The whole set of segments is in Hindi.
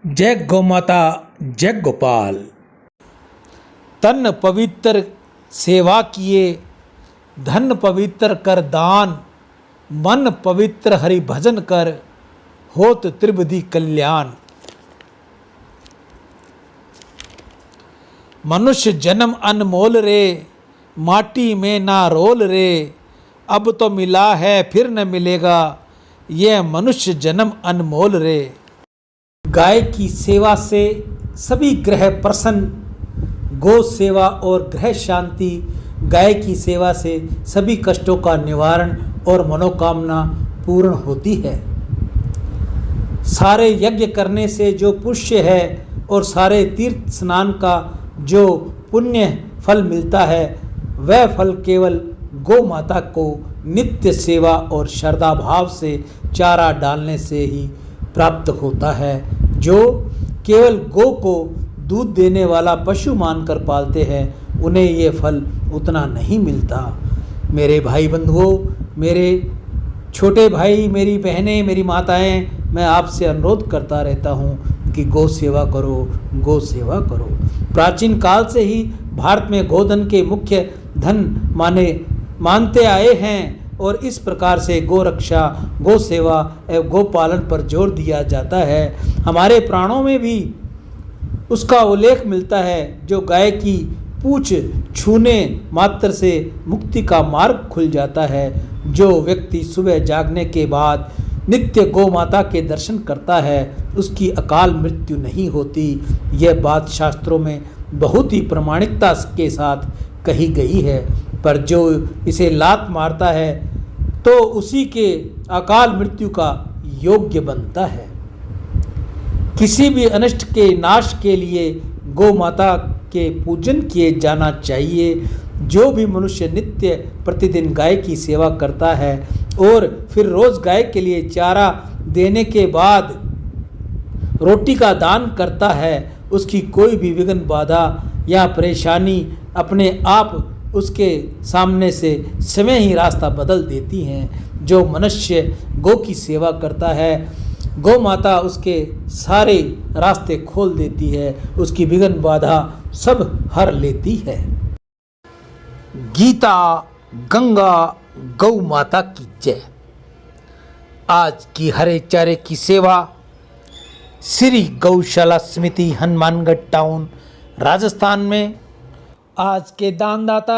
जय गौ माता, जय गोपाल। तन पवित्र सेवा किए, धन पवित्र कर दान, मन पवित्र हरि भजन कर, होत त्रिविधि कल्याण। मनुष्य जन्म अनमोल रे, माटी में ना रोल रे, अब तो मिला है फिर न मिलेगा, यह मनुष्य जन्म अनमोल रे। गाय की सेवा से सभी ग्रह प्रसन्न, गौ सेवा और ग्रह शांति। गाय की सेवा से सभी कष्टों का निवारण और मनोकामना पूर्ण होती है। सारे यज्ञ करने से जो पुण्य है और सारे तीर्थ स्नान का जो पुण्य फल मिलता है, वह फल केवल गौ माता को नित्य सेवा और श्रद्धा भाव से चारा डालने से ही प्राप्त होता है। जो केवल गौ को दूध देने वाला पशु मानकर पालते हैं, उन्हें ये फल उतना नहीं मिलता। मेरे भाई बंधुओं, मेरे छोटे भाई, मेरी बहनें, मेरी माताएं, मैं आपसे अनुरोध करता रहता हूँ कि गौ सेवा करो, गौ सेवा करो। प्राचीन काल से ही भारत में गोधन के मुख्य धन मानते आए हैं और इस प्रकार से गौ रक्षा, गौ सेवा एवं गौ पालन पर जोर दिया जाता है। हमारे प्राणों में भी उसका उल्लेख मिलता है। जो गाय की पूंछ छूने मात्र से मुक्ति का मार्ग खुल जाता है। जो व्यक्ति सुबह जागने के बाद नित्य गौ माता के दर्शन करता है, उसकी अकाल मृत्यु नहीं होती। यह बात शास्त्रों में बहुत ही प्रामाणिकता के साथ कही गई है। पर जो इसे लात मारता है तो उसी के अकाल मृत्यु का योग्य बनता है। किसी भी अनिष्ट के नाश के लिए गौ माता के पूजन किए जाना चाहिए। जो भी मनुष्य नित्य प्रतिदिन गाय की सेवा करता है और फिर रोज गाय के लिए चारा देने के बाद रोटी का दान करता है, उसकी कोई भी विघ्न, बाधा या परेशानी अपने आप उसके सामने से समय ही रास्ता बदल देती हैं। जो मनुष्य गौ की सेवा करता है, गौ माता उसके सारे रास्ते खोल देती है, उसकी विघ्न बाधा सब हर लेती है। गीता गंगा गौ माता की जय। आज की हरे चारे की सेवा श्री गौशाला समिति, हनुमानगढ़ टाउन, राजस्थान में। आज के दानदाता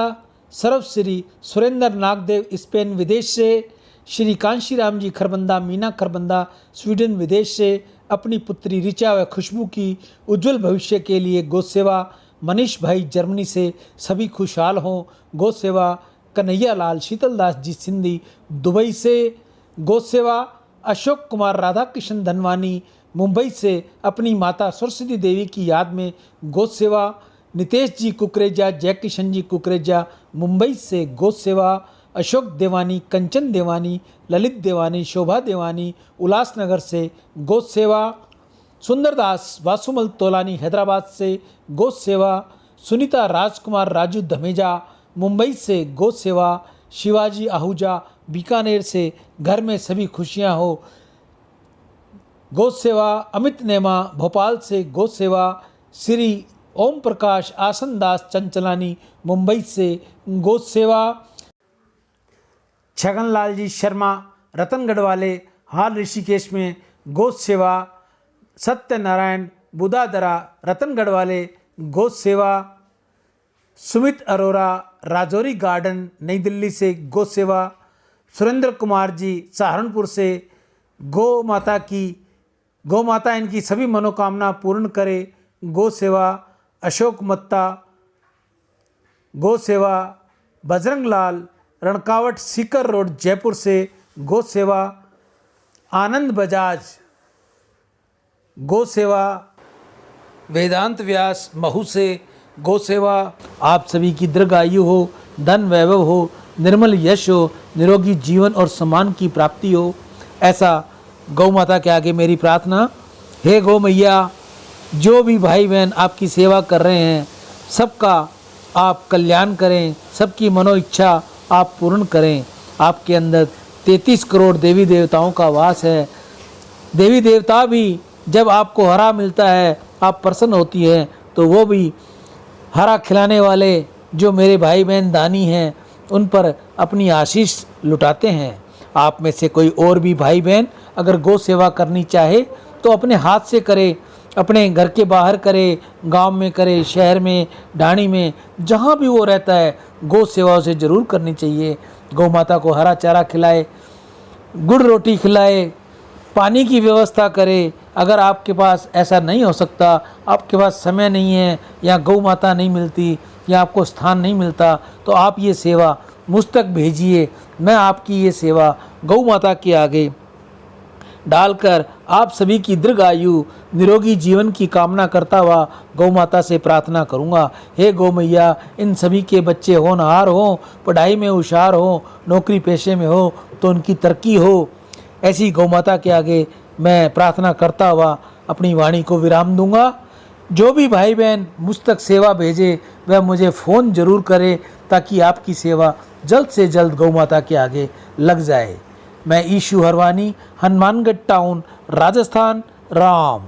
सर्वश्री सुरेंद्र नागदेव, स्पेन विदेश से। श्री कांशीराम जी खरबंदा, मीना खरबंदा, स्वीडन विदेश से। अपनी पुत्री ऋचा व खुशबू की उज्जवल भविष्य के लिए गौ सेवा। मनीष भाई जर्मनी से, सभी खुशहाल हों। गौ सेवा कन्हैया लाल शीतलदास जी सिंधी दुबई से। गौ सेवा अशोक कुमार राधा कृष्ण धनवानी मुंबई से। अपनी माता सरस्वती देवी की याद में गौ सेवा। नितेश जी कुकरेजा, जय किशन जी कुकरेजा मुंबई से गौ सेवा। अशोक देवानी, कंचन देवानी, ललित देवानी, शोभा देवानी उल्लासनगर से गौ सेवा। सुंदरदास वासुमल तोलानी हैदराबाद से गौ सेवा। सुनीता राजकुमार राजू धमेजा मुंबई से गौ सेवा। शिवाजी आहूजा बीकानेर से, घर में सभी खुशियां हो, गौ सेवा। अमित नेमा भोपाल से गौ सेवा। श्री ओम प्रकाश आसनदास चंचलानी मुंबई से गौ सेवा। छगनलाल जी शर्मा रतनगढ़ वाले, हाल ऋषिकेश में गौ सेवा। सत्यनारायण बुदादरा रतनगढ़ वाले गौ सेवा। सुमित अरोरा राजौरी गार्डन नई दिल्ली से गौ सेवा। सुरेंद्र कुमार जी सहारनपुर से गौ माता इनकी सभी मनोकामना पूर्ण करे, गौ सेवा। अशोक मत्ता गौ सेवा। बजरंग लाल रणकावट सीकर रोड जयपुर से गौ सेवा। आनंद बजाज गौ सेवा। वेदांत व्यास महू से गौ सेवा। आप सभी की दीर्घायु हो, धन वैभव हो, निर्मल यश हो, निरोगी जीवन और सम्मान की प्राप्ति हो, ऐसा गौ माता के आगे मेरी प्रार्थना। हे गौ मैया, जो भी भाई बहन आपकी सेवा कर रहे हैं, सबका आप कल्याण करें, सबकी मनो इच्छा आप पूर्ण करें। आपके अंदर 33 करोड़ देवी देवताओं का वास है। देवी देवता भी जब आपको हरा मिलता है, आप प्रसन्न होती हैं, तो वो भी हरा खिलाने वाले जो मेरे भाई बहन दानी हैं उन पर अपनी आशीष लुटाते हैं। आप में से कोई और भी भाई बहन अगर गौ सेवा करनी चाहे तो अपने हाथ से करे, अपने घर के बाहर करे, गांव में करे, शहर में, ढाणी में, जहां भी वो रहता है, गौ सेवा उसे ज़रूर करनी चाहिए। गौ माता को हरा चारा खिलाए, गुड़ रोटी खिलाए, पानी की व्यवस्था करे। अगर आपके पास ऐसा नहीं हो सकता, आपके पास समय नहीं है, या गौ माता नहीं मिलती, या आपको स्थान नहीं मिलता, तो आप ये सेवा मुझ तक भेजिए। मैं आपकी ये सेवा गौ माता के आगे डालकर आप सभी की दीर्घायु, निरोगी जीवन की कामना करता हुआ गौ माता से प्रार्थना करूँगा। हे गौ मैया, इन सभी के बच्चे होनहार हों, पढ़ाई में होशियार हों, नौकरी पेशे में हो तो उनकी तरक्की हो। ऐसी गौ माता के आगे मैं प्रार्थना करता हुआ अपनी वाणी को विराम दूंगा। जो भी भाई बहन मुझ तक सेवा भेजे वह मुझे फ़ोन ज़रूर करे, ताकि आपकी सेवा जल्द से जल्द गौ माता के आगे लग जाए। मैं ईशु हरवानी, हनुमानगढ़ टाउन, राजस्थान। राम।